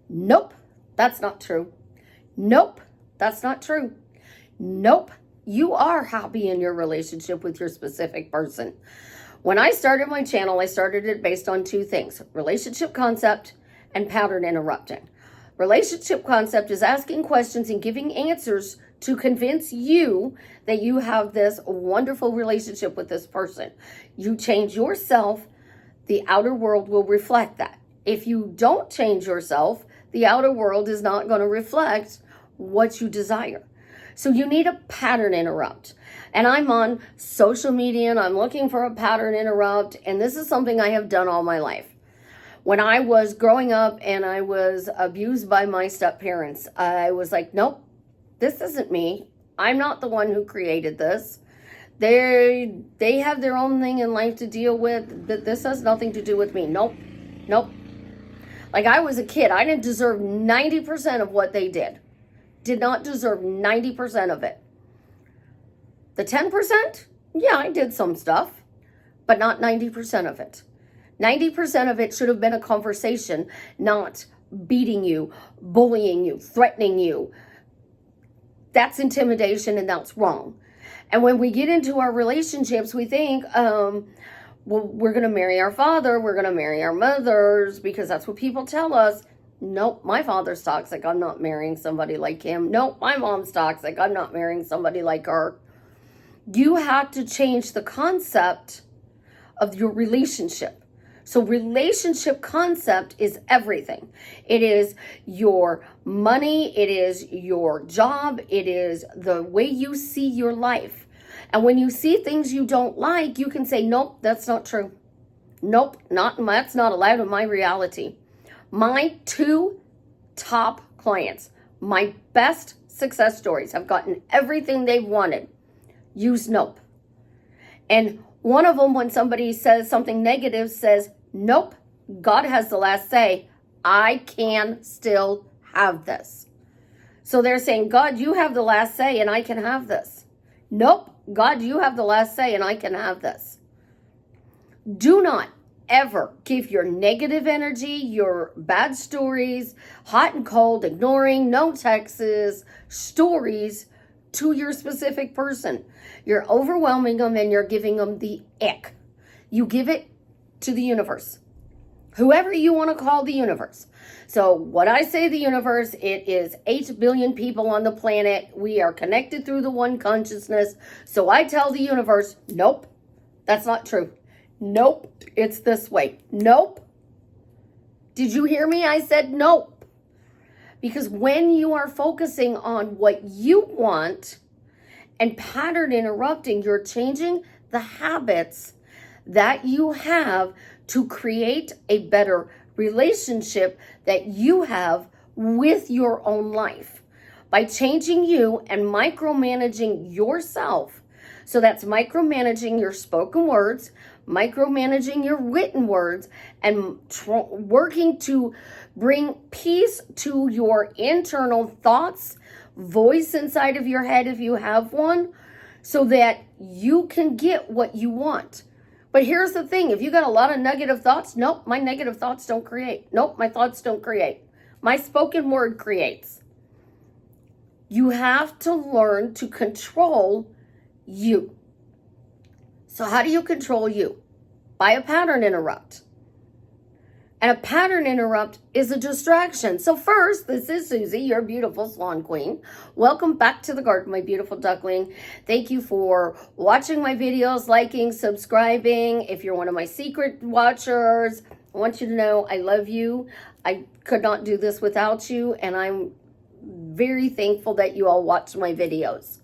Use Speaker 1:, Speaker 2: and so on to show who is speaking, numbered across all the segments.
Speaker 1: Nope, that's not true. Nope, that's not true. Nope, you are happy in your relationship with your specific person. When I started my channel, I started it based on two things: relationship concept and pattern interrupting. Relationship concept is asking questions and giving answers to convince you that you have this wonderful relationship with this person. You change yourself, the outer world will reflect that. If you don't change yourself, the outer world is not going to reflect what you desire. So you need a pattern interrupt. And I'm on social media and I'm looking for a pattern interrupt. And this is something I have done all my life. When I was growing up and I was abused by my step parents, I was like, nope, this isn't me. I'm not the one who created this. They have their own thing in life to deal with. This has nothing to do with me. Nope, nope. Like, I was a kid. I didn't deserve 90% of what they did. Did not deserve 90% of it. The 10%, yeah, I did some stuff, but not 90% of it. 90% of it should have been a conversation, not beating you, bullying you, threatening you. That's intimidation and that's wrong. And when we get into our relationships, we think, well, we're going to marry our father, we're going to marry our mothers, because that's what people tell us. Nope, my father's toxic, I'm not marrying somebody like him. Nope, my mom's toxic, I'm not marrying somebody like her. You have to change the concept of your relationship. So relationship concept is everything. It is your money, it is your job, it is the way you see your life. And when you see things you don't like, you can say, nope, that's not true. Nope, that's not allowed in my reality. My two top clients, my best success stories, have gotten everything they've wanted. Use nope. And one of them, when somebody says something negative, says, nope, God has the last say. I can still have this. So they're saying, God, you have the last say and I can have this. Nope, God, you have the last say and I can have this. Do not ever give your negative energy, your bad stories, hot and cold, ignoring, no texts, stories to your specific person. You're overwhelming them and you're giving them the ick. You give it to the universe, whoever you want to call the universe. So what I say the universe, it is 8 billion people on the planet. We are connected through the one consciousness. So I tell the universe, nope, that's not true. Nope, it's this way. Nope. Did you hear me? I said nope. Because when you are focusing on what you want and pattern interrupting, you're changing the habits that you have to create a better relationship that you have with your own life. By changing you and micromanaging yourself. So that's micromanaging your spoken words, micromanaging your written words, and working to bring peace to your internal thoughts, voice inside of your head if you have one, so that you can get what you want. But here's the thing, if you got a lot of negative thoughts, nope, my negative thoughts don't create. Nope, my thoughts don't create. My spoken word creates. You have to learn to control you. So how do you control you? By a pattern interrupt. And a pattern interrupt is a distraction. So first, this is Suzie, your beautiful Swann queen. Welcome back to the garden, my beautiful duckling. Thank you for watching my videos, liking, subscribing. If you're one of my secret watchers, I want you to know I love you. I could not do this without you, and I'm very thankful that you all watch my videos.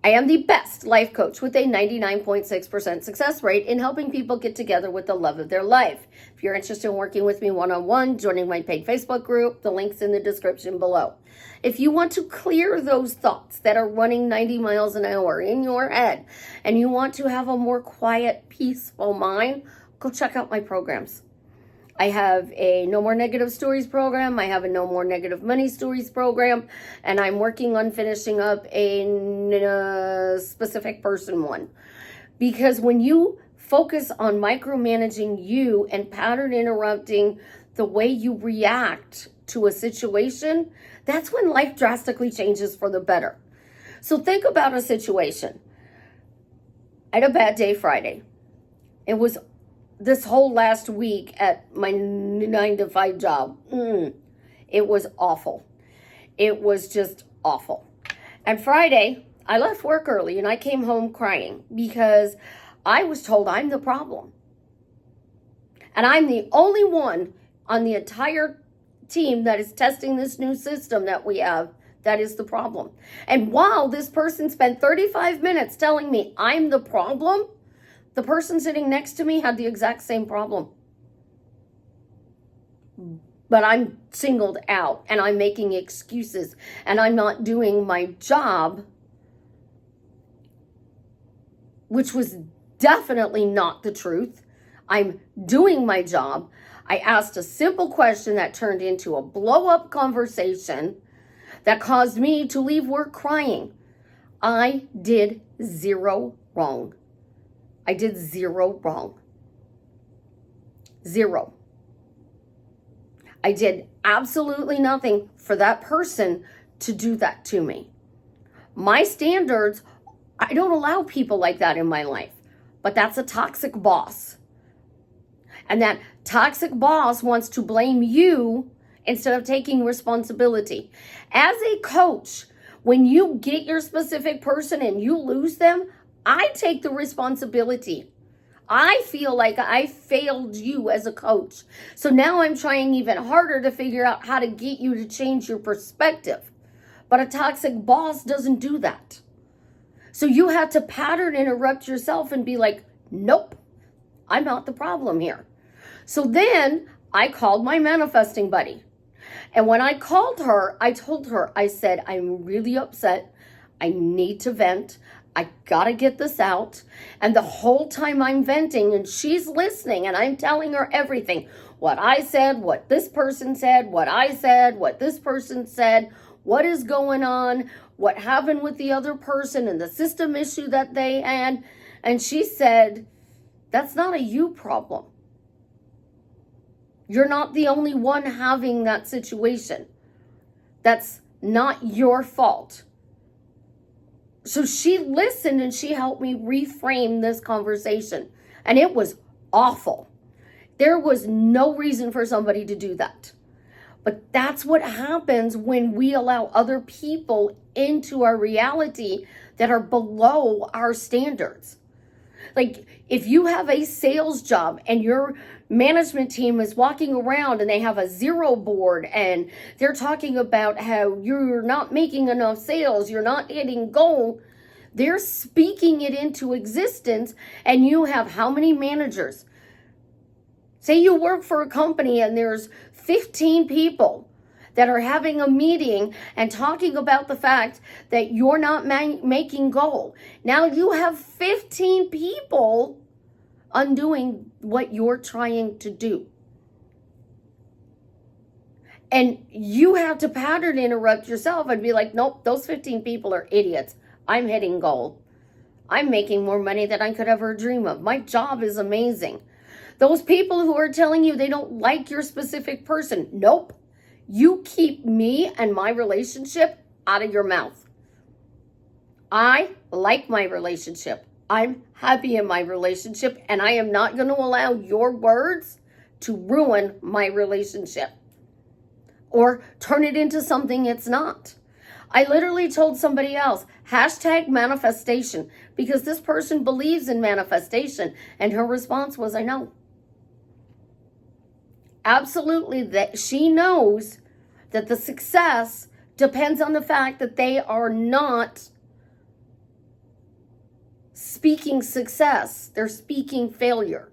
Speaker 1: I am the best life coach with a 99.6% success rate in helping people get together with the love of their life. If you're interested in working with me one-on-one, joining my paid Facebook group, the link's in the description below. If you want to clear those thoughts that are running 90 miles an hour in your head, and you want to have a more quiet, peaceful mind, go check out my programs. I have a No More Negative Stories program. I have a No More Negative Money Stories program. And I'm working on finishing up a specific person one. Because when you focus on micromanaging you and pattern interrupting the way you react to a situation, that's when life drastically changes for the better. So think about a situation. I had a bad day Friday. It was this whole last week at my 9-to-5 job. It was awful. It was just awful. And Friday, I left work early and I came home crying because I was told I'm the problem. And I'm the only one on the entire team that is testing this new system that we have that is the problem. And while this person spent 35 minutes telling me I'm the problem, the person sitting next to me had the exact same problem. But I'm singled out and I'm making excuses and I'm not doing my job, which was definitely not the truth. I'm doing my job. I asked a simple question that turned into a blow-up conversation that caused me to leave work crying. I did zero wrong. I did zero wrong. Zero. I did absolutely nothing for that person to do that to me. My standards, I don't allow people like that in my life, but that's a toxic boss. And that toxic boss wants to blame you instead of taking responsibility. As a coach, when you get your specific person and you lose them, I take the responsibility. I feel like I failed you as a coach. So now I'm trying even harder to figure out how to get you to change your perspective. But a toxic boss doesn't do that. So you have to pattern interrupt yourself and be like, nope, I'm not the problem here. So then I called my manifesting buddy. And when I called her, I told her, I said, I'm really upset. I need to vent. I gotta get this out. And the whole time I'm venting and she's listening and I'm telling her everything. What I said, what this person said, what I said, what this person said, what is going on, what happened with the other person and the system issue that they had. And she said, that's not a you problem. You're not the only one having that situation. That's not your fault. So she listened and she helped me reframe this conversation. And it was awful. There was no reason for somebody to do that. But that's what happens when we allow other people into our reality that are below our standards. Like if you have a sales job and your management team is walking around and they have a zero board and they're talking about how you're not making enough sales, you're not hitting goal, they're speaking it into existence, and you have how many managers? Say you work for a company and there's 15 people that are having a meeting and talking about the fact that you're not making goal. Now you have 15 people undoing what you're trying to do. And you have to pattern interrupt yourself and be like, nope, those 15 people are idiots. I'm hitting goal. I'm making more money than I could ever dream of. My job is amazing. Those people who are telling you they don't like your specific person, nope. You keep me and my relationship out of your mouth. I like my relationship. I'm happy in my relationship, and I am not going to allow your words to ruin my relationship or turn it into something it's not. I literally told somebody else, #manifestation, because this person believes in manifestation, and her response was, I know. Absolutely, that she knows that the success depends on the fact that they are not speaking success. They're speaking failure.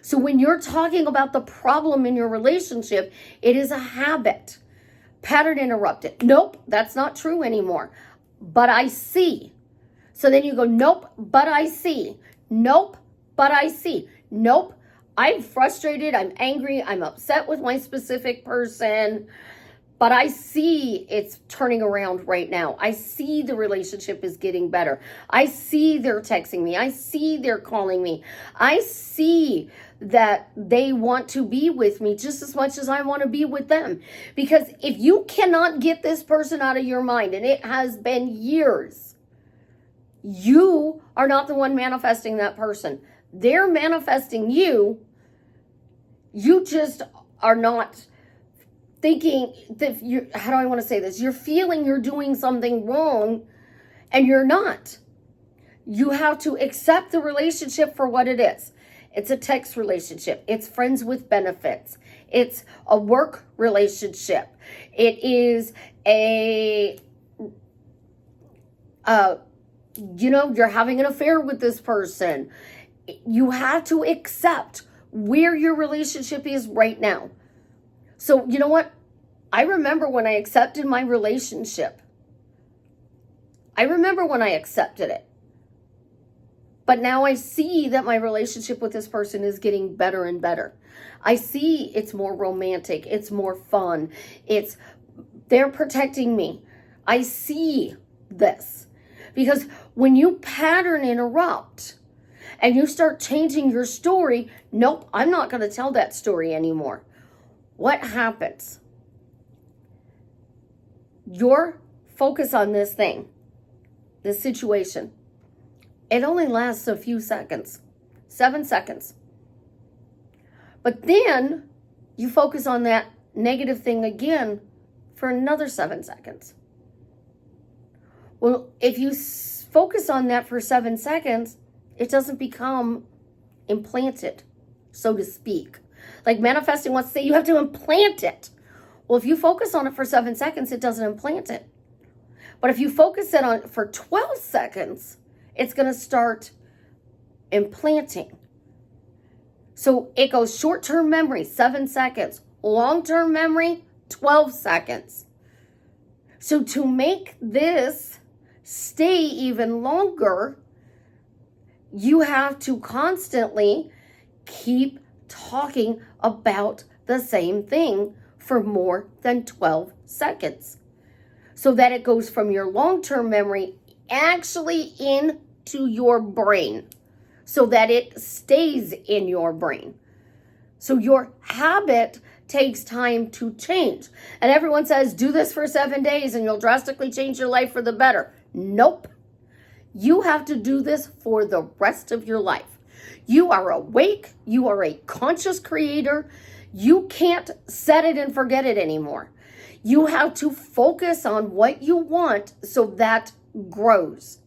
Speaker 1: So when you're talking about the problem in your relationship, it is a habit. Pattern interrupted. Nope, that's not true anymore. But I see. So then you go, nope, but I see. Nope, but I see. Nope, I'm frustrated, I'm angry, I'm upset with my specific person. But I see it's turning around right now. I see the relationship is getting better. I see they're texting me. I see they're calling me. I see that they want to be with me just as much as I want to be with them. Because if you cannot get this person out of your mind, and it has been years, you are not the one manifesting that person. They're manifesting you. You just are not thinking that how do I want to say this? You're feeling you're doing something wrong, and you're not. You have to accept the relationship for what it is. It's a text relationship. It's friends with benefits. It's a work relationship. It is you're having an affair with this person. You have to accept where your relationship is right now. So, you know what? I remember when I accepted my relationship. I remember when I accepted it. But now I see that my relationship with this person is getting better and better. I see it's more romantic. It's more fun. They're protecting me. I see this. Because when you pattern interrupt and you start changing your story, nope, I'm not going to tell that story anymore. What happens? Your focus on this thing, this situation, it only lasts a few seconds, 7 seconds. But then you focus on that negative thing again for another 7 seconds. Well, if you focus on that for 7 seconds, it doesn't become implanted, so to speak. Like manifesting wants to say you have to implant it. Well, if you focus on it for 7 seconds, it doesn't implant it. But if you focus it on for 12 seconds, it's going to start implanting. So it goes short-term memory, 7 seconds. Long-term memory, 12 seconds. So to make this stay even longer, you have to constantly keep talking about the same thing for more than 12 seconds. So that it goes from your long-term memory actually into your brain. So that it stays in your brain. So your habit takes time to change. And everyone says, do this for 7 days and you'll drastically change your life for the better. Nope. You have to do this for the rest of your life. You are awake. You are a conscious creator. You can't set it and forget it anymore. You have to focus on what you want so that grows.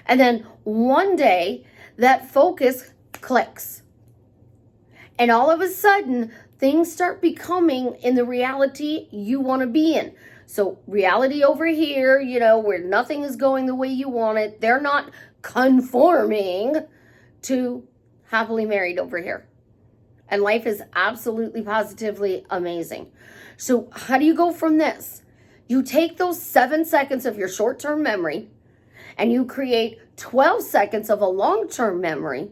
Speaker 1: And then one day, that focus clicks. And all of a sudden, things start becoming in the reality you want to be in. So reality over here, where nothing is going the way you want it. They're not conforming to happily married over here. And life is absolutely positively amazing. So how do you go from this? You take those 7 seconds of your short-term memory and you create 12 seconds of a long-term memory.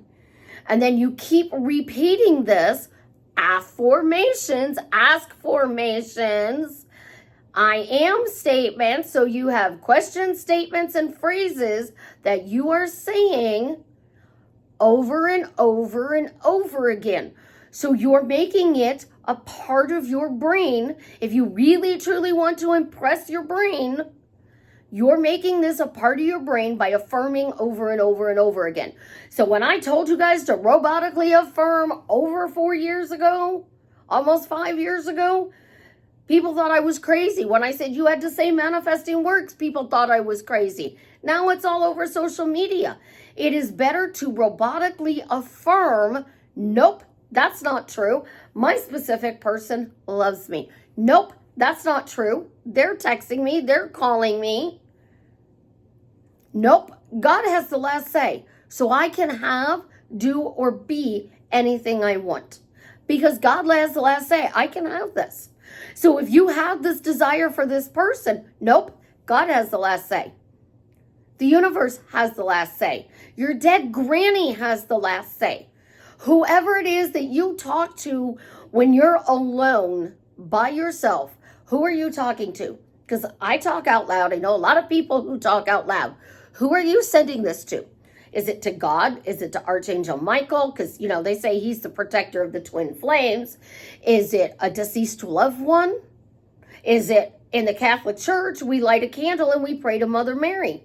Speaker 1: And then you keep repeating this affirmations, ask formations, I am statements. So you have questions, statements, and phrases that you are saying over and over and over again. So you're making it a part of your brain. If you really, truly want to impress your brain, you're making this a part of your brain by affirming over and over and over again. So when I told you guys to robotically affirm over 4 years ago, almost 5 years ago, people thought I was crazy. When I said you had to say manifesting works, people thought I was crazy. Now it's all over social media. It is better to robotically affirm, nope, that's not true. My specific person loves me. Nope, that's not true. They're texting me. They're calling me. Nope, God has the last say. So I can have, do, or be anything I want. Because God has the last say. I can have this. So if you have this desire for this person, nope, God has the last say. The universe has the last say. Your dead granny has the last say. Whoever it is that you talk to when you're alone by yourself, Who are you talking to? Because I talk out loud. I know a lot of people who talk out loud. Who are you sending this to? Is it to God? Is it to Archangel Michael? Because, you know, they say he's the protector of the twin flames. Is it a deceased loved one? Is it in the Catholic Church? We light a candle and we pray to Mother Mary.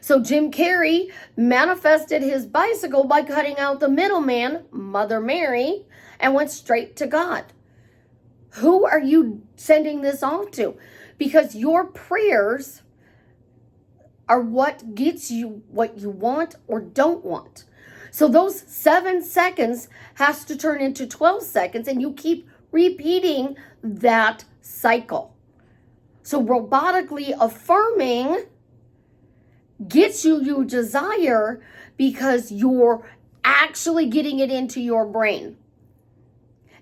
Speaker 1: So Jim Carrey manifested his bicycle by cutting out the middleman, Mother Mary, and went straight to God. Who are you sending this off to? Because your prayers are what gets you what you want or don't want. So those 7 seconds has to turn into 12 seconds, and you keep repeating that cycle. So robotically affirming gets you your desire because you're actually getting it into your brain.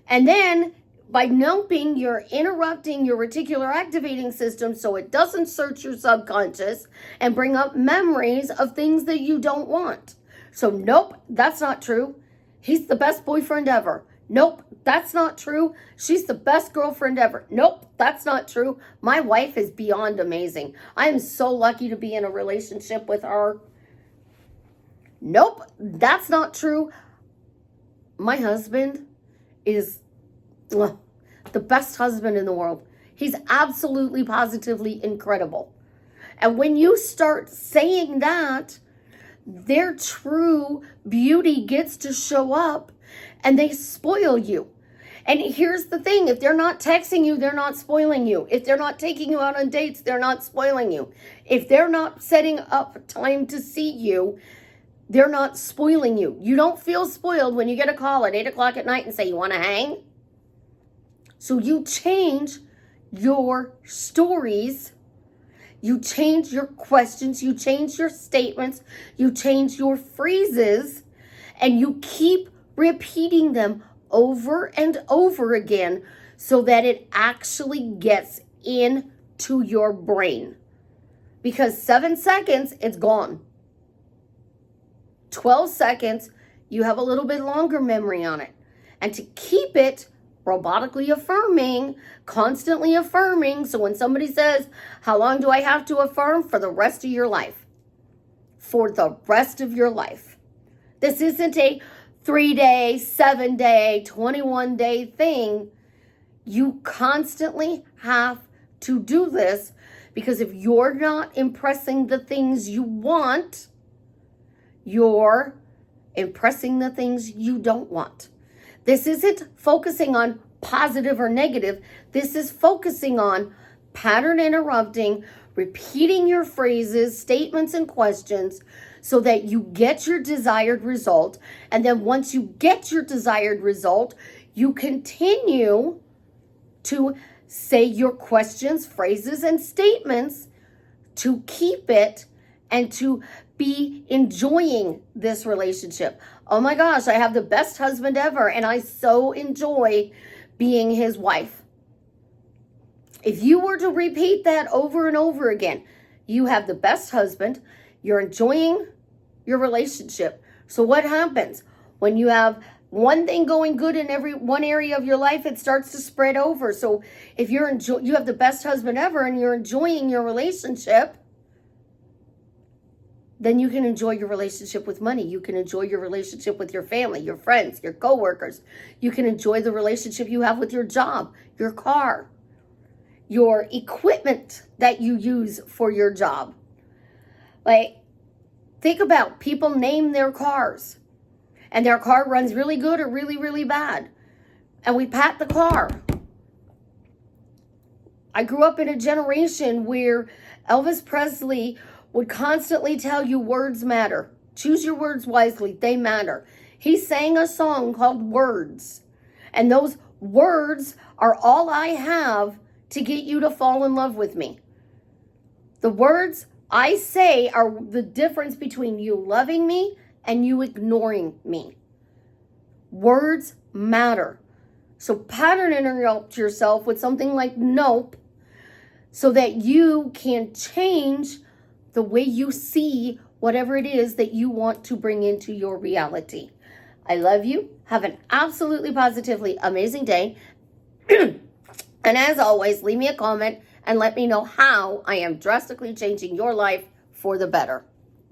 Speaker 1: And then by noping, you're interrupting your reticular activating system so it doesn't search your subconscious and bring up memories of things that you don't want. So nope, that's not true. He's the best boyfriend ever. Nope, that's not true. She's the best girlfriend ever. Nope, that's not true. My wife is beyond amazing. I am so lucky to be in a relationship with her. Nope, that's not true. My husband is the best husband in the world. He's absolutely, positively incredible. And when you start saying that, their true beauty gets to show up and they spoil you. And here's the thing, if they're not texting you, they're not spoiling you. If they're not taking you out on dates, they're not spoiling you. If they're not setting up time to see you, they're not spoiling you. You don't feel spoiled when you get a call at 8 o'clock at night and say, you want to hang? So you change your stories, you change your questions, you change your statements, you change your phrases, and you keep repeating them over and over again so that it actually gets into your brain. Because 7 seconds, it's gone. 12 seconds, you have a little bit longer memory on it. And to keep it robotically affirming, constantly affirming, so when somebody says, how long do I have to affirm? For the rest of your life. For the rest of your life. This isn't a 3-day, 7-day, 21-day thing. You constantly have to do this, because if you're not impressing the things you want, you're impressing the things you don't want. This isn't focusing on positive or negative. This is focusing on pattern interrupting, repeating your phrases, statements, and questions so that you get your desired result. And then once you get your desired result, you continue to say your questions, phrases, and statements to keep it and to be enjoying this relationship. Oh my gosh, I have the best husband ever, and I so enjoy being his wife. If you were to repeat that over and over again, you have the best husband, you're enjoying your relationship. So what happens? When you have one thing going good in every one area of your life, it starts to spread over. So if you have the best husband ever and you're enjoying your relationship, then you can enjoy your relationship with money. You can enjoy your relationship with your family, your friends, your coworkers. You can enjoy the relationship you have with your job, your car, your equipment that you use for your job. Like, think about people name their cars, and their car runs really good or really, really bad. And we pat the car. I grew up in a generation where Elvis Presley would constantly tell you words matter. Choose your words wisely. They matter. He sang a song called Words. And those words are all I have to get you to fall in love with me. The words I say are the difference between you loving me and you ignoring me. Words matter. So pattern interrupt yourself with something like nope so that you can change the way you see whatever it is that you want to bring into your reality. I love you. Have an absolutely positively amazing day. And as always, leave me a comment and let me know how I am drastically changing your life for the better.